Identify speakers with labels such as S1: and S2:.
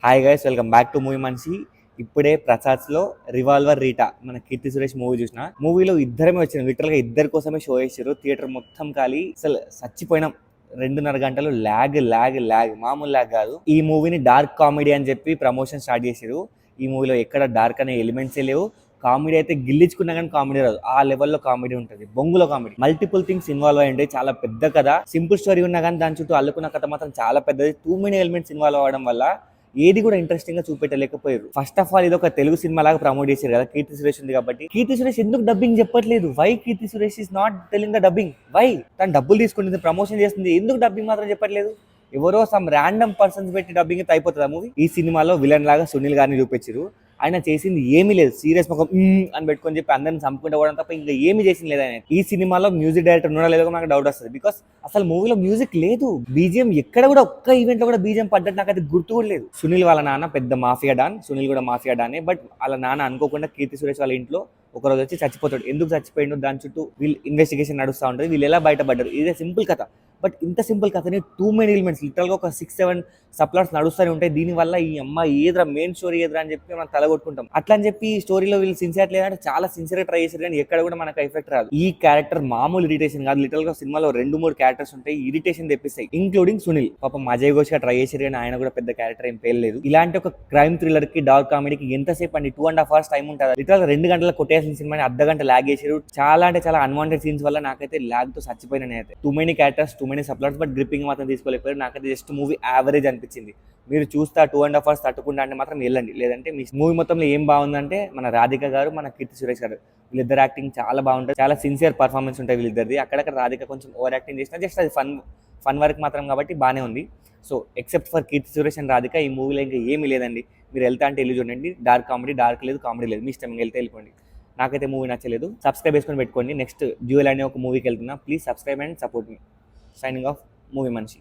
S1: Hi guys, welcome back to movie మనిషి. ఇప్పుడే ప్రసాద్స్లో revolver Rita మన కీర్తి సురేష్ మూవీ చూసిన. మూవీలో ఇద్దరమే వచ్చిన, లిటరల్ గా ఇద్దరి కోసమే షో చేసారు. థియేటర్ మొత్తం ఖాళీ, అసలు చచ్చిపోయినాం. 2.5 గంటలు ల్యాగ్ ల్యాగ్ ల్యాగ్, మామూలు ల్యాగ్ కాదు. ఈ మూవీని డార్క్ కామెడీ అని చెప్పి ప్రమోషన్ స్టార్ట్ చేసారు. ఈ మూవీలో ఎక్కడ డార్క్ అనే ఎలిమెంట్సే లేవు. కామెడీ అయితే గిల్లించుకున్నా కానీ కామెడీ రాదు, ఆ లెవెల్లో కామెడీ ఉంటుంది. బొంగులో కామెడీ, మల్టిపుల్ థింగ్స్ ఇన్వాల్వ్ అయ్యి ఉంటాయి. చాలా పెద్ద కథ, సింపుల్ స్టోరీ ఉన్నా కానీ దాని చుట్టూ అల్లుకున్న కథ మాత్రం చాలా పెద్దది. టూ మెనీ ఎలిమెంట్స్ ఇన్వాల్వ్ అవ్వడం వల్ల ఏది కూడా ఇంట్రెస్టింగ్ గా చూపెట్టలేకపోయారు. ఫస్ట్ ఆఫ్ ఆల్ ఇది ఒక తెలుగు సినిమా లాగా ప్రమోట్ చేశారు కదా, కీర్తి సురేష్ ఉంది కాబట్టి. కీర్తి సురేష్ ఎందుకు డబ్బింగ్ చెప్పట్లేదు? Why Keerthy Suresh is not telling the dubbing? Why? తను డబ్బులు తీసుకుంటుంది, ప్రమోషన్ చేస్తుంది, ఎందుకు డబ్బింగ్ మాత్రం చెప్పట్లేదు? ఎవరో సమ్ ర్యాండమ్ పర్సన్స్ పెట్టి డబ్బింగ్ అయిపోతుంది ఆ మూవీ. ఈ సినిమాలో విలన్ లాగా సునీల్ గారిని చూపించారు. ఆయన చేసింది ఏమీ లేదు, సీరియస్ ముఖం అని పెట్టుకొని చెప్పి అందరిని చంపుకుంటూ పోవడం తప్ప ఇంకా ఏమీ చేసింది లేదు ఆయన. ఈ సినిమాలో మ్యూజిక్ డైరెక్టర్ ఉన్నాడో లేదో నాకు డౌట్ వస్తుంది, బికాస్ అసలు మూవీలో మ్యూజిక్ లేదు. బీజిఎం ఎక్కడ కూడా, ఒక్క ఈవెంట్ లో కూడా బీజిఎం పడ్డట్టు నాకు అది గుర్తు కూడా లేదు. సునీల్ వాళ్ళ నాన్న పెద్ద మాఫియా డాన్, సునీల్ కూడా మాఫియా డానే. బట్ వాళ్ళ నాన్న అనుకోకుండా కీర్తి సురేష్ వాళ్ళ ఇంట్లో ఒకరోజు వచ్చి చచ్చిపోతాడు. ఎందుకు చచ్చిపోయిండు దాని చుట్టూ వీళ్ళు ఇన్వెస్టిగేషన్ నడుస్తూ ఉంటుంది. వీళ్ళు ఎలా బయటపడ్డారు, ఇదే సింపుల్ కథ. బట్ ఇంత సింపుల్ కథని టూ మెనీ ఎలిమెంట్స్, లిటరల్గా ఒక 6-7 సప్లాట్స్ నడుస్తూనే ఉంటాయి. దీనివల్ల ఈ అమ్మాయి ఏదరా మెయిన్ స్టోరీ ఏదరా అని చెప్పి మనం తలగొట్టుకుంటాం. అట్లా అని చెప్పి ఈ స్టోరీలో వీళ్ళు సిన్సియర్ లేదంటే చాలా సిన్సియర్ ట్రై చేశారు, కానీ ఎక్కడ కూడా మనకు ఎఫెక్ట్ రాదు. ఈ క్యారెక్టర్ మామూలు ఇరిటేషన్ కాదు, లిటరల్ గా సినిమాలో 2-3 క్యారెక్టర్స్ ఉంటాయి, ఇరిటేషన్ తెప్పిస్తాయి, ఇంక్లూడింగ్ సునీల్. పాపం అజయ్ ఘోష్ గా ట్రై చేశారు, కానీ ఆయన కూడా పెద్ద క్యారెక్టర్ ఏం పేర్లేదు. ఇలాంటి ఒక క్రైమ్ థ్రిల్లర్ కి, డార్క్ కామెడీకి ఎంతసేపు అండి? 2.5 hours టైం ఉంటుంది. లిటరల్ 2 గంటల కొట్టేసిన సినిమాని అర్ధ గంట ల్యాగ్ చేశారు. చాలా అంటే చాలా అన్వాంటెడ్ సీన్స్ వల్ల నాకైతే ల్యాగ్ తో చచ్చిపోయిన. అయితే too many characters, too many subplots, but gripping మాత్రం తీసుకోలేకపోయారు. నాకైతే జస్ట్ మూవీ యావరేజ్ అనిపించింది. మీరు చూస్తా 2.5 hours తట్టుకుంటా అంటే మాత్రం వెళ్ళండి, లేదంటే మీ మూవీ మొత్తంలో ఏం బాగుందంటే మన రాధిక గారు, మన కీర్తి సురేష్ గారు, వీళ్ళిద్దరు యాక్టింగ్ చాలా బాగుంటుంది. చాలా సిన్సియర్ పర్ఫార్మెన్స్ ఉంటాయి వీళ్ళిద్దరిది. అక్కడక్కడ రాధిక కొంచెం ఓవర్ యాక్టింగ్ చేసినా జస్ట్ అది ఫన్ వర్క్ మాత్రం కాబట్టి బాగానే ఉంది. So except for Keerthy Suresh and Radhika ఈ మూవీలో ఇంకా ఏమీ లేదండి. మీరు వెళ్తా అంటే వెళ్ళి చూడండి. డార్క్ కామెడీ, డార్క్ లేదు, కామెడీ లేదు, మీ ఇష్టం, వెళ్తే వెళ్ళిపోండి. నాకైతే మూవీ నచ్చలేదు. సబ్స్క్రైబ్ చేసుకొని పెట్టుకోండి. నెక్స్ట్ డ్యూయల్ అనే ఒక మూవీకి వెళ్తున్నా. Please subscribe and support me. Signing off, movie మనిషి.